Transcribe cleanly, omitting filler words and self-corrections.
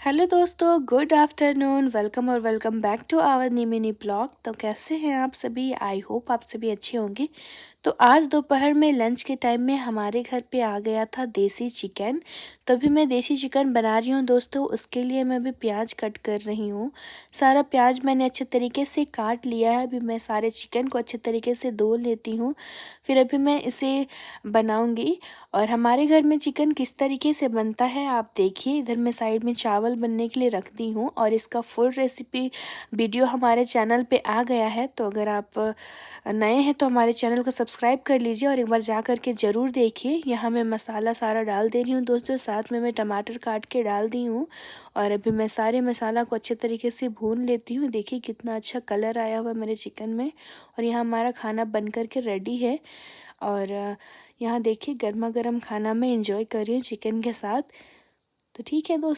Hello दोस्तों, good afternoon. Welcome back to our new mini blog. तो कैसे हैं आप सभी? आई होप आप सभी अच्छे होंगे। तो आज दोपहर में लंच के टाइम में हमारे घर पे आ गया था देसी चिकन। तो अभी मैं देसी चिकन बना रही हूँ दोस्तों। उसके लिए मैं अभी प्याज कट कर रही हूँ। सारा प्याज मैंने अच्छे तरीके से काट लिया है। अभी मैं सारे चिकन को अच्छे तरीके से धो लेती हूँ, फिर अभी मैं इसे बनाऊँगी। और हमारे घर में चिकन किस तरीके से बनता है आप देखिए। इधर मैं साइड में चावल बनने के लिए रख दी हूँ और इसका फुल रेसिपी वीडियो हमारे चैनल पे आ गया है। तो अगर आप नए हैं तो हमारे चैनल को सब्सक्राइब कर लीजिए और एक बार जा कर के ज़रूर देखिए। यहाँ मैं मसाला सारा डाल दे रही हूँ दोस्तों, साथ में मैं टमाटर काट के डाल दी हूँ। और अभी मैं सारे मसाला को अच्छे तरीके से भून लेती हूँ। देखिए कितना अच्छा कलर आया हुआ है मेरे चिकन में। और यहाँ हमारा खाना बन कर के रेडी है। और यहाँ देखिए गर्मा गर्म खाना मैं इंजॉय कर रही हूँ चिकन के साथ। तो ठीक है दोस्तों।